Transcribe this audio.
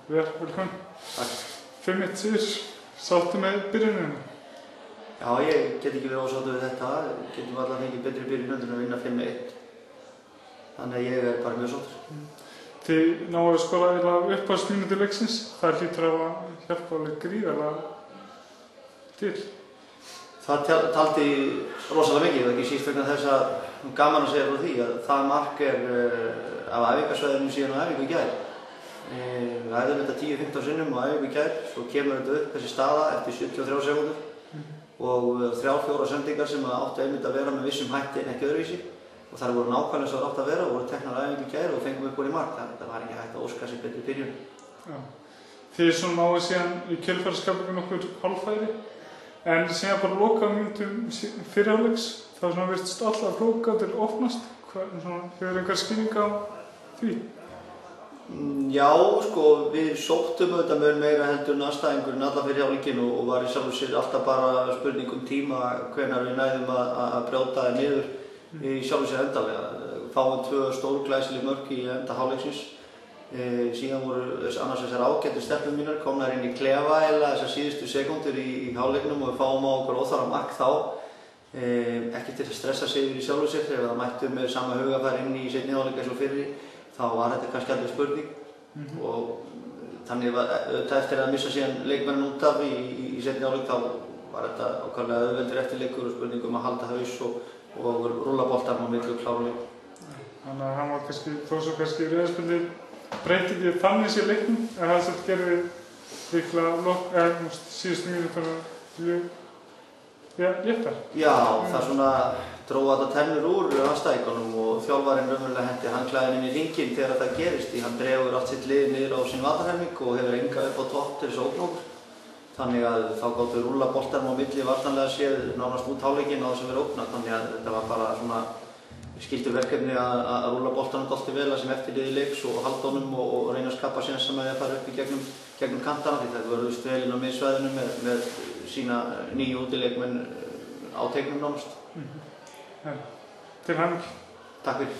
Velkomin. Takk. 5-1 sigur, sáttu með byrjunina? Já, ég get ekki verið ósáttur við þetta. Getum allavega fengið betri byrjun en að vinna 5-1. Þannig að ég bara mjög sáttur. Þið náðu að skora eiginlega upphafsmínútur leiksins. Það hlýtur að hjálpa alveg gríðarlega til. Það taldi rosalega mikið, ekki síst vegna þess að gaman að segja frá því að það mark af æfingasvæðinu síðan á æfingu í gær. Við æfðum þetta 10-15 sinnum á æfingu í gær, svo kemur þetta upp þessi staða eftir 73 sekúndur og 3-4 sendingar sem áttu einmitt að vera með vissum hætti en ekki öðruvísi og þær voru nákvæmlega svo átt að vera og voru teknar á æfingu í gær og fengum upp úr í mark, þannig að það var ekki hægt að óska sér betri byrjun. Já. Þið svona náðu síðan í kjölfarskapinu nokkur hálffæri en síðan bara lokaðu mínútum fyrir hálfleiks, það virtist alltaf flóka til opnast. Hefur einhver skýring á því? Já, sko, við sóttum auðvitað mun meira heldur en andstæðingurinn alla fyrir hálfleikinn og var í sjálfu sér alltaf bara spurning tíma hvenær við næðum að brjóta það niður í sjálfu sér endanlega. Fáum 2 stórglæsileg mörk í enda hálfleiksins. Síðan voru annars þessar ágættu stelpur mínar komnar inn í klefa eða þessar síðustu sekúndur í hálfleiknum og við fáum á okkur óþarfa mark þá. Ekki til að stressa sig yfir í sjálfu sér, ef það mættum með sama hugafar inn í seinni hálfleik eins og fyrri þá var þetta kannski alveg spurning og þannig var eftir að missa síðan leikmenn út af í seinni hálfleik þá var þetta ákaflega auðveldur eftirleikur og spurning að halda haus og rúlla boltann á milli og klára leik. Þannig að hann var kannski, þó svo kannski rauðarspjaldið breyti ekki þannig sér leiknum en það sem gerði líklega síðustu mínútur léttar. Já, það svona dró þetta tennur úr andstæðingunum og þjálfarinn raunverulega hendi handklæðin inn í hringinn þegar það gerist því hann dregur allt sitt lið niður á sín varnarhelming og hefur enga upp á topp til þess að ógna okkur. Þannig að þá gátum við rúlla boltanum á milli vartanlega séð nánast út hálfleikinn á þess að vera ógnað þannig að þetta var bara svona skildu verkefni að rúlla boltanum dálítið vel að sem eftirliði leiks og halda honum og reyna að skapa séns sem að það fara upp í gegnum kantana því það vörðust vel inn á miðsvæðinu með sína nýju útileikmenn á teiknum nánast. Til hamingju. Takk fyrir.